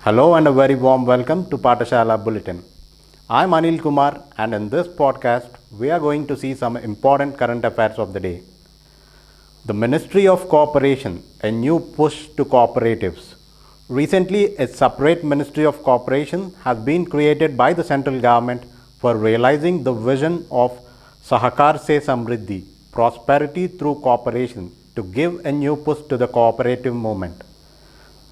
Hello and a very warm welcome to Patashala Bulletin. I'm Anil Kumar, and in this podcast, we are going to see some important current affairs of the day. The Ministry of Cooperation, a new push to cooperatives. Recently, a separate Ministry of Cooperation has been created by the central government for realizing the vision of Sahakar Se Samriddhi, prosperity through cooperation, to give a new push to the cooperative movement.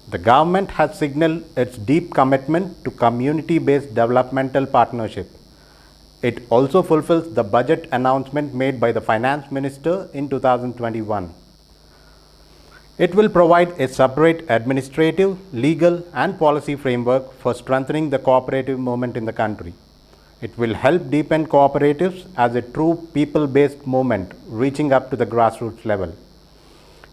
The government has signaled its deep commitment to community based developmental partnership. It also fulfills the budget announcement made by the Finance Minister in 2021. It will provide a separate administrative, legal, and policy framework for strengthening the cooperative movement in the country. It will help deepen cooperatives as a true people based movement reaching up to the grassroots level.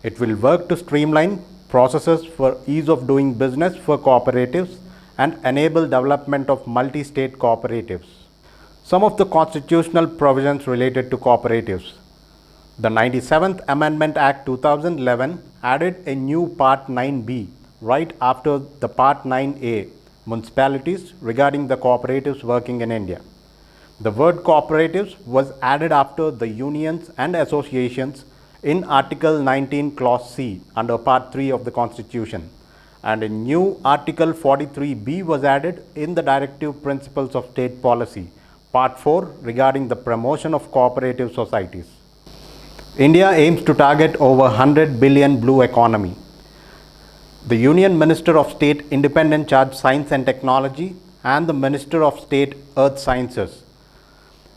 It will work to streamline processes for ease of doing business for cooperatives and enable development of multi-state cooperatives. Some of the constitutional provisions related to cooperatives. The 97th Amendment Act 2011 added a new Part 9B right after the Part 9A, municipalities, regarding the cooperatives working in India. The word cooperatives was added after the unions and associations in Article 19 Clause C under Part 3 of the Constitution, and a new Article 43B was added in the Directive Principles of State Policy, Part 4, regarding the promotion of cooperative societies. India aims to target over 100 billion blue economy. The Union Minister of State Independent Charge Science and Technology and the Minister of State Earth Sciences.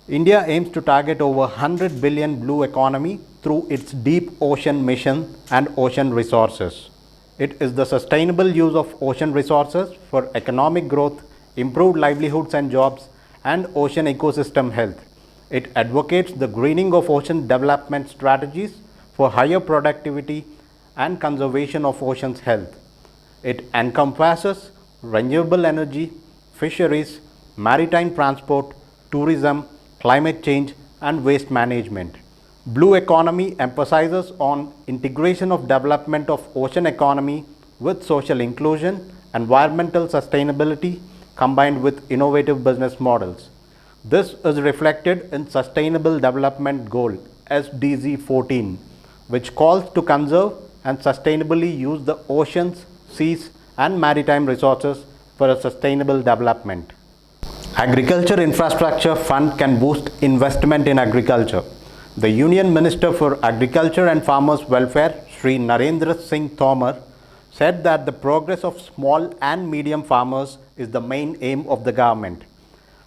India aims to target over 100 billion blue economy through its deep ocean mission and ocean resources. It is the sustainable use of ocean resources for economic growth, improved livelihoods and jobs, and ocean ecosystem health. It advocates the greening of ocean development strategies for higher productivity and conservation of ocean's health. It encompasses renewable energy, fisheries, maritime transport, tourism, climate change, and waste management. Blue economy emphasizes on integration of development of ocean economy with social inclusion, environmental sustainability combined with innovative business models. This is reflected in Sustainable Development Goal SDG 14, which calls to conserve and sustainably use the oceans, seas, and maritime resources for a sustainable development. Agriculture Infrastructure Fund can boost investment in agriculture. The Union Minister for Agriculture and Farmers Welfare, Sri Narendra Singh Tomar, said that the progress of small and medium farmers is the main aim of the government.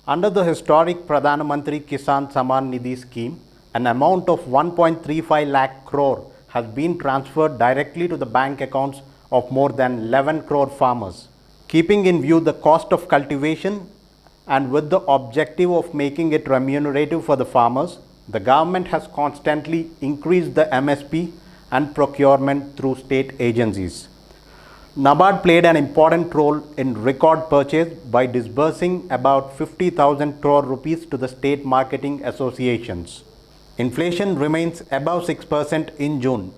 Under the historic Pradhan Mantri Kisan Samman Nidhi scheme, an amount of 1.35 lakh crore has been transferred directly to the bank accounts of more than 11 crore farmers. Keeping in view the cost of cultivation and with the objective of making it remunerative for the farmers, the government has constantly increased the MSP and procurement through state agencies. NABARD played an important role in record purchase by disbursing about 50,000 crore rupees to the state marketing associations. Inflation remains above 6% in June.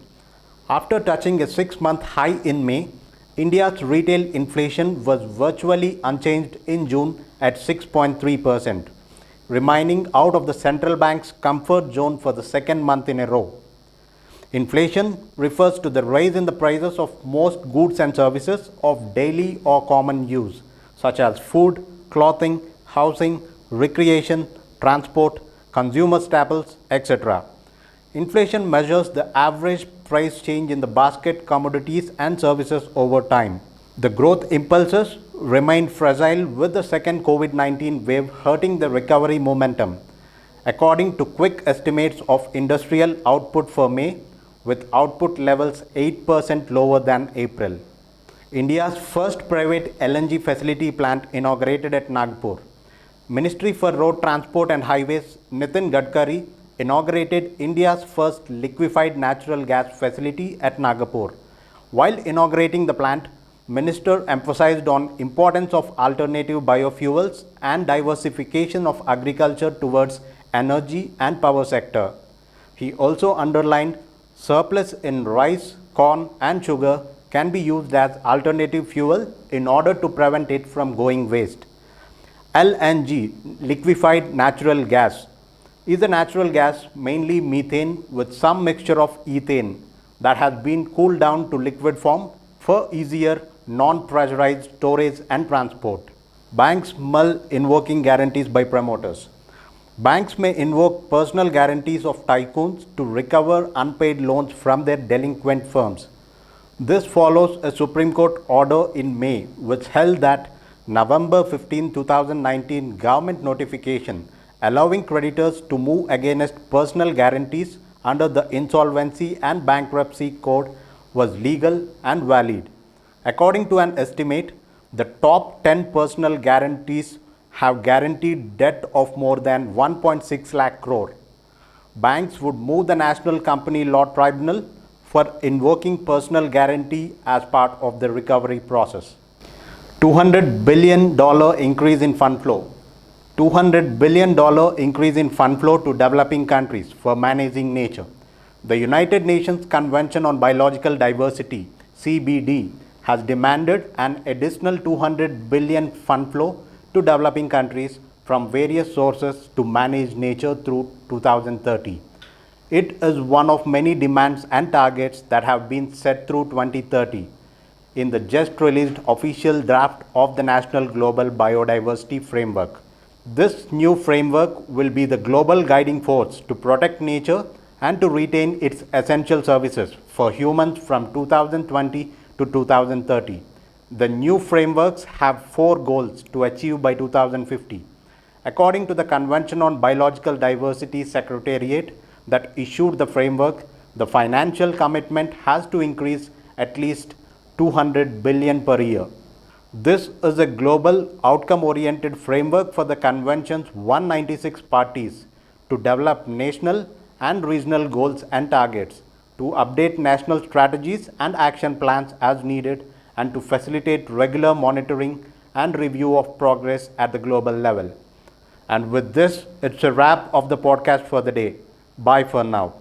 After touching a 6-month high in May, India's retail inflation was virtually unchanged in June at 6.3%, remaining out of the central bank's comfort zone for the second month in a row. Inflation refers to the rise in the prices of most goods and services of daily or common use, such as food, clothing, housing, recreation, transport, consumer staples, etc. Inflation measures the average price change in the basket commodities and services over time. The growth impulses remained fragile with the second COVID-19 wave hurting the recovery momentum. According to quick estimates of industrial output for May, with output levels 8% lower than April. India's first private LNG facility plant inaugurated at Nagpur. Ministry for Road Transport and Highways Nitin Gadkari inaugurated India's first liquefied natural gas facility at Nagpur. While inaugurating the plant, Minister emphasized on importance of alternative biofuels and diversification of agriculture towards energy and power sector. He also underlined surplus in rice, corn and sugar can be used as alternative fuel in order to prevent it from going waste. LNG, liquefied natural gas, is a natural gas, mainly methane with some mixture of ethane, that has been cooled down to liquid form for easier non-pressurized storage and transport. Banks mull invoking guarantees by promoters. Banks may invoke personal guarantees of tycoons to recover unpaid loans from their delinquent firms. This follows a Supreme Court order in May which held that November 15, 2019 government notification allowing creditors to move against personal guarantees under the Insolvency and Bankruptcy Code was legal and valid. According to an estimate, the top 10 personal guarantees have guaranteed debt of more than 1.6 lakh crore. Banks would move the National Company Law Tribunal for invoking personal guarantee as part of the recovery process. $200 billion increase in fund flow. $200 billion increase in fund flow to developing countries for managing nature. The United Nations Convention on Biological Diversity, CBD, has demanded an additional $200 billion fund flow to developing countries from various sources to manage nature through 2030. It is one of many demands and targets that have been set through 2030 in the just released official draft of the National Global Biodiversity Framework. This new framework will be the global guiding force to protect nature and to retain its essential services for humans from 2020 to 2030. The new frameworks have 4 goals to achieve by 2050. According to the Convention on Biological Diversity Secretariat that issued the framework, the financial commitment has to increase at least 200 billion per year. This is a global outcome-oriented framework for the Convention's 196 parties to develop national and regional goals and targets, to update national strategies and action plans as needed, and to facilitate regular monitoring and review of progress at the global level. And with this, it's a wrap of the podcast for the day. Bye for now.